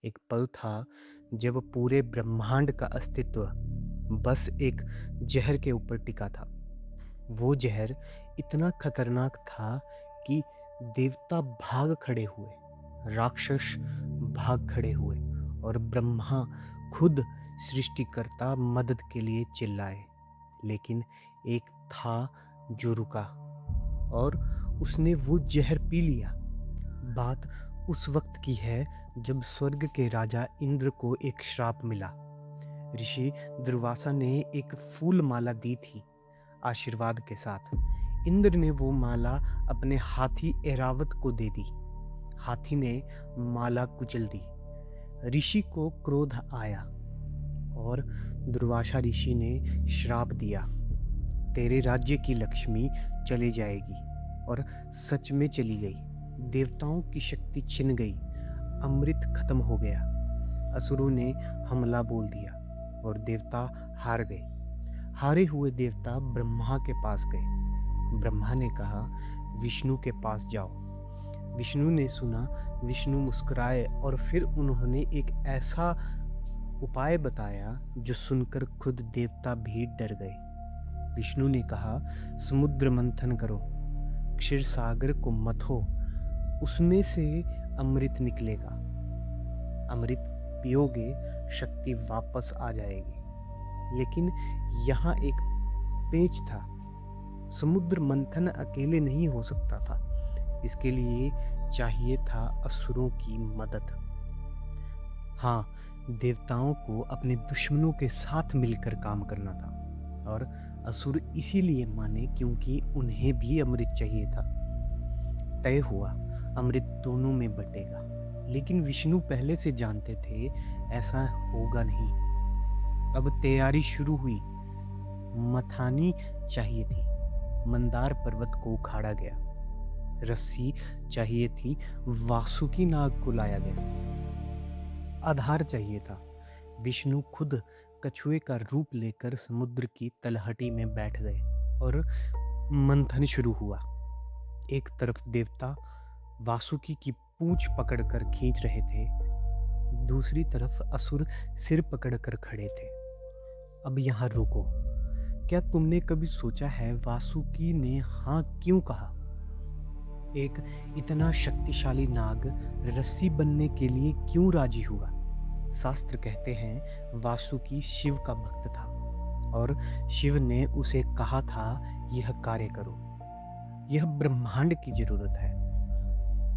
एक पल था जब पूरे ब्रह्मांड का अस्तित्व बस एक ज़हर के ऊपर टिका था। वो ज़हर इतना खतरनाक था कि देवता भाग खड़े हुए, राक्षस भाग खड़े हुए और ब्रह्मा खुद सृष्टिकर्ता मदद के लिए चिल्लाए। लेकिन एक था जो रुका और उसने वो ज़हर पी लिया। बात उस वक्त की है जब स्वर्ग के राजा इंद्र को एक श्राप मिला। ऋषि दुर्वासा ने एक फूल माला दी थी आशीर्वाद के साथ। इंद्र ने वो माला अपने हाथी ऐरावत को दे दी। हाथी ने माला कुचल दी। ऋषि को क्रोध आया और दुर्वासा ऋषि ने श्राप दिया, तेरे राज्य की लक्ष्मी चली जाएगी। और सच में चली गई। देवताओं की शक्ति छिन गई, अमृत खत्म हो गया। असुरों ने हमला बोल दिया और देवता हार गए। हारे हुए देवता ब्रह्मा के पास गए। ब्रह्मा ने कहा, विष्णु के पास जाओ। विष्णु ने सुना। विष्णु मुस्कुराए और फिर उन्होंने एक ऐसा उपाय बताया जो सुनकर खुद देवता भी डर गए। विष्णु ने कहा, समुद्र मंथन करो, क्षीर सागर को मथो, उसमें से अमृत निकलेगा। अमृत पियोगे, शक्ति वापस आ जाएगी। लेकिन यहाँ एक पेच था। समुद्र मंथन अकेले नहीं हो सकता था। इसके लिए चाहिए था असुरों की मदद। हाँ, देवताओं को अपने दुश्मनों के साथ मिलकर काम करना था। और असुर इसीलिए माने क्योंकि उन्हें भी अमृत चाहिए था। तय हुआ, अमृत दोनों में बटेगा। लेकिन विष्णु पहले से जानते थे ऐसा होगा नहीं। अब तैयारी शुरू हुई। मथानी चाहिए थी। मंदार पर्वत को उखाड़ा गया। रस्सी चाहिए थी। वासुकी नाग को लाया गया। आधार चाहिए था। विष्णु खुद कछुए का रूप लेकर समुद्र की तलहटी में बैठ गए और मंथन शुरू हुआ। एक तरफ देवता वासुकी की पूंछ पकड़कर खींच रहे थे, दूसरी तरफ असुर सिर पकड़कर खड़े थे। अब यहाँ रुको। क्या तुमने कभी सोचा है वासुकी ने हाँ क्यों कहा? एक इतना शक्तिशाली नाग रस्सी बनने के लिए क्यों राजी हुआ? शास्त्र कहते हैं वासुकी शिव का भक्त था और शिव ने उसे कहा था, यह कार्य करो, यह ब्रह्मांड की जरूरत है।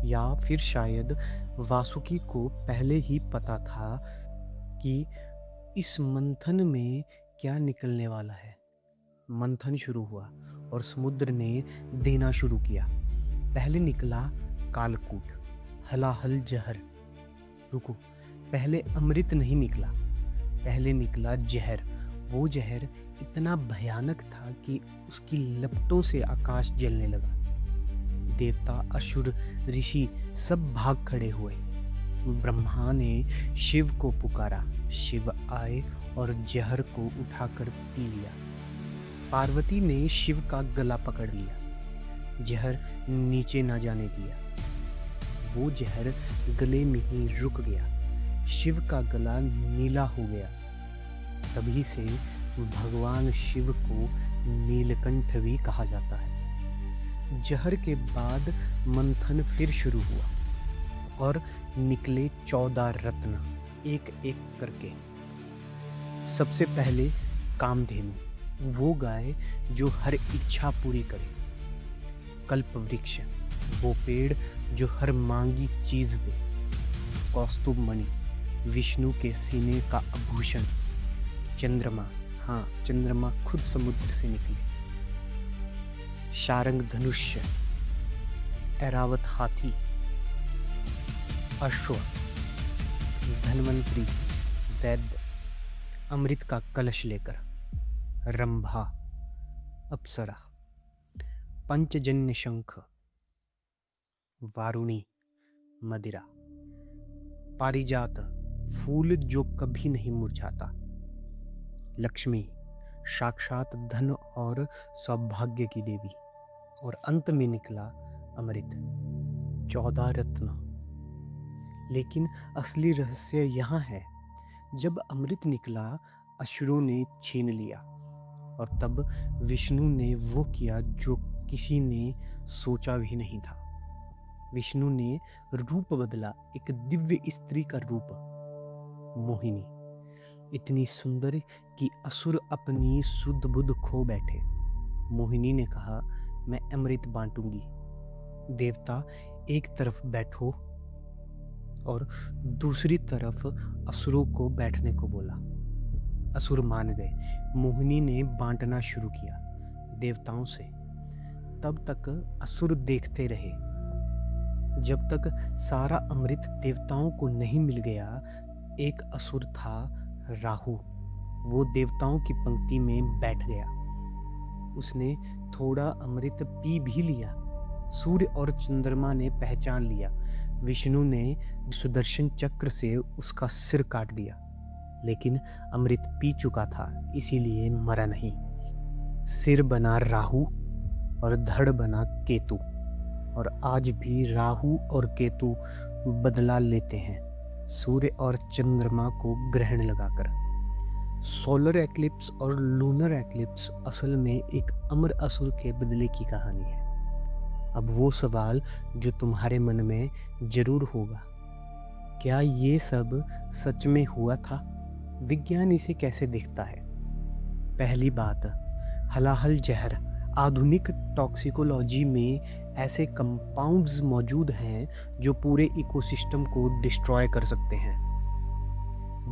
या फिर शायद वासुकी को पहले ही पता था कि इस मंथन में क्या निकलने वाला है। मंथन शुरू हुआ और समुद्र ने देना शुरू किया। पहले निकला कालकूट, हलाहल जहर। रुको, पहले अमृत नहीं निकला, पहले निकला जहर। वो जहर इतना भयानक था कि उसकी लपटों से आकाश जलने लगा। देवता, असुर, ऋषि सब भाग खड़े हुए। ब्रह्मा ने शिव को पुकारा। शिव आए और जहर को उठाकर पी लिया। पार्वती ने शिव का गला पकड़ लिया, जहर नीचे ना जाने दिया। वो जहर गले में ही रुक गया। शिव का गला नीला हो गया। तभी से भगवान शिव को नीलकंठ भी कहा जाता है। जहर के बाद मंथन फिर शुरू हुआ और निकले 14 रत्न, एक एक करके। सबसे पहले कामधेनु, वो गाय जो हर इच्छा पूरी करे। कल्पवृक्ष, वो पेड़ जो हर मांगी चीज दे। कौस्तुभ मणि, विष्णु के सीने का आभूषण। चंद्रमा, हाँ चंद्रमा खुद समुद्र से निकले। शारंग धनुष्य, ऐरावत हाथी। अश्व, धन्वंतरी, वैद्य अमृत का कलश लेकर। रंभा, अप्सरा। पंचजन्य शंख, वारुणी, मदिरा। पारिजात, फूल जो कभी नहीं मुरझाता। लक्ष्मी, साक्षात धन और सौभाग्य की देवी। और अंत में निकला अमृत। 14 रत्न। लेकिन असली रहस्य यहाँ है, जब अमृत निकला, असुरों ने छीन लिया, और तब विष्णु ने वो किया जो किसी ने सोचा भी नहीं था। विष्णु ने रूप बदला, एक दिव्य स्त्री का रूप, मोहिनी, इतनी सुंदर कि असुर अपनी सुध बुध खो बैठे। मोहिनी ने कहा, मैं अमृत बांटूंगी। देवता एक तरफ बैठो और दूसरी तरफ असुरों को बैठने को बोला। असुर मान गए। मोहिनी ने बांटना शुरू किया देवताओं से। तब तक असुर देखते रहे जब तक सारा अमृत देवताओं को नहीं मिल गया। एक असुर था राहु, वो देवताओं की पंक्ति में बैठ गया। उसने थोड़ा अमृत पी भी लिया। सूर्य और चंद्रमा ने पहचान लिया। विष्णु ने सुदर्शन चक्र से उसका सिर काट दिया, लेकिन अमृत पी चुका था, इसीलिए मरा नहीं। सिर बना राहु और धड़ बना केतु, और आज भी राहु और केतु बदला लेते हैं सूर्य और चंद्रमा को ग्रहण लगाकर। सोलर एक्लिप्स और लूनर एक्लिप्स असल में एक अमर असुर के बदले की कहानी है। अब वो सवाल जो तुम्हारे मन में जरूर होगा, क्या ये सब सच में हुआ था? विज्ञान इसे कैसे देखता है? पहली बात, हलाहल जहर। आधुनिक टॉक्सिकोलॉजी में ऐसे कंपाउंड्स मौजूद हैं जो पूरे इकोसिस्टम को डिस्ट्रॉय कर सकते हैं।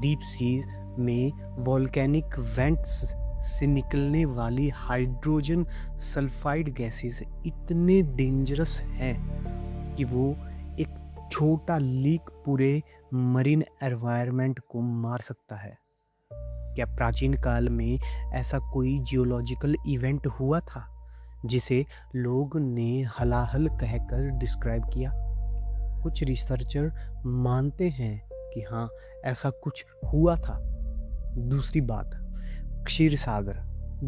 डीप सी में वॉल्केनिक वेंट्स से निकलने वाली हाइड्रोजन सल्फाइड गैसेस इतने डेंजरस हैं कि वो एक छोटा लीक पूरे मरीन एनवायरनमेंट को मार सकता है। क्या प्राचीन काल में ऐसा कोई जियोलॉजिकल इवेंट हुआ था जिसे लोग ने हलाहल कहकर डिस्क्राइब किया? कुछ रिसर्चर मानते हैं कि हाँ, ऐसा कुछ हुआ था। दूसरी बात, क्षीर सागर,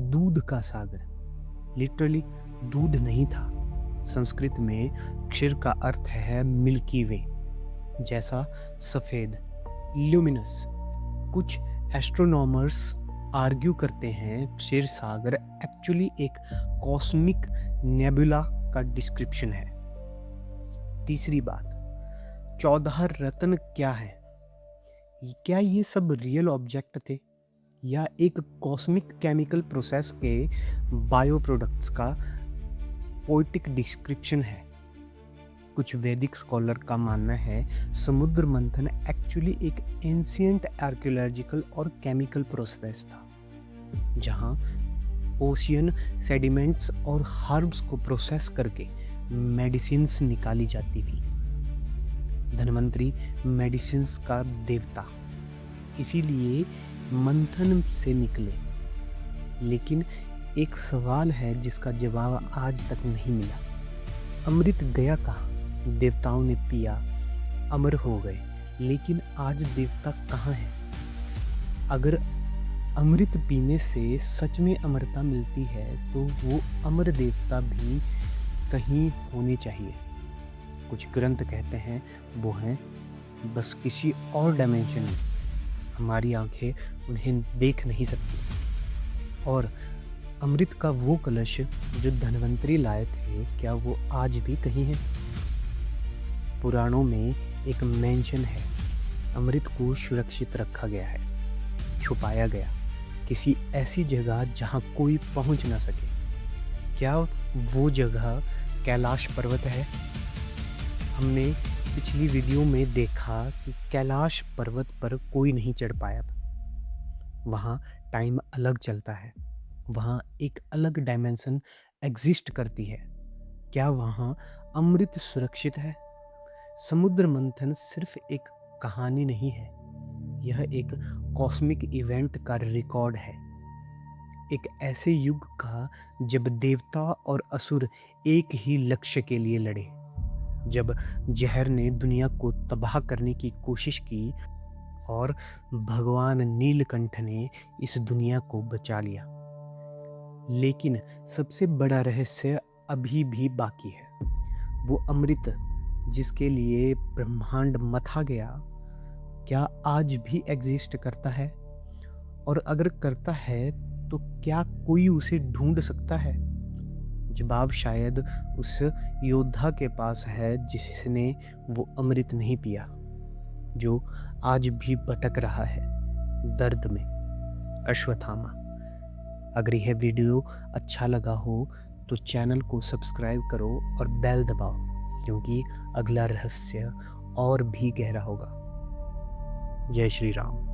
दूध का सागर। लिटरली दूध नहीं था। संस्कृत में क्षीर का अर्थ है मिल्की वे, जैसा सफ़ेद, ल्यूमिनस। कुछ एस्ट्रोनॉमर्स आर्ग्यू करते हैं क्षीर सागर एक्चुअली एक कॉस्मिक नेबुला का डिस्क्रिप्शन है। तीसरी बात, 14 रत्न क्या है? क्या ये सब रियल ऑब्जेक्ट थे या एक कॉस्मिक केमिकल प्रोसेस के बायो प्रोडक्ट्स का पोएटिक डिस्क्रिप्शन है? कुछ वैदिक स्कॉलर का मानना है समुद्र मंथन एक्चुअली एक एंशिएंट आर्कियोलॉजिकल और केमिकल प्रोसेस था, जहां ओशियन सेडिमेंट्स और हर्ब्स को प्रोसेस करके मेडिसिन्स निकाली जाती थी। धन्वंतरी मेडिसिन्स का देवता, इसीलिए मंथन से निकले। लेकिन एक सवाल है जिसका जवाब आज तक नहीं मिला। अमृत गया कहाँ? देवताओं ने पिया, अमर हो गए, लेकिन आज देवता कहाँ हैं? अगर अमृत पीने से सच में अमरता मिलती है तो वो अमर देवता भी कहीं होने चाहिए। कुछ ग्रंथ कहते हैं वो हैं बस किसी और डायमेंशन में, हमारी आंखें उन्हें देख नहीं सकती। और अमृत का वो कलश जो धन्वंतरी लाए थे, क्या वो आज भी कहीं है? पुराणों में एक मेंशन है, अमृत को सुरक्षित रखा गया है, छुपाया गया किसी ऐसी जगह जहां कोई पहुंच ना सके। क्या वो जगह कैलाश पर्वत है? हमने पिछली वीडियो में देखा कि कैलाश पर्वत पर कोई नहीं चढ़ पाया था। वहाँ टाइम अलग चलता है, वहाँ एक अलग डायमेंशन एग्जिस्ट करती है। क्या वहाँ अमृत सुरक्षित है? समुद्र मंथन सिर्फ एक कहानी नहीं है, यह एक कॉस्मिक इवेंट का रिकॉर्ड है। एक ऐसे युग का जब देवता और असुर एक ही लक्ष्य के लिए लड़े, जब जहर ने दुनिया को तबाह करने की कोशिश की और भगवान नीलकंठ ने इस दुनिया को बचा लिया। लेकिन सबसे बड़ा रहस्य अभी भी बाकी है। वो अमृत जिसके लिए ब्रह्मांड मथा गया, क्या आज भी एग्जिस्ट करता है? और अगर करता है तो क्या कोई उसे ढूंढ सकता है? जवाब शायद उस योद्धा के पास है जिसने वो अमृत नहीं पिया, जो आज भी भटक रहा है दर्द में। अश्वत्थामा। अगर यह वीडियो अच्छा लगा हो तो चैनल को सब्सक्राइब करो और बेल दबाओ, क्योंकि अगला रहस्य और भी गहरा होगा। जय श्री राम।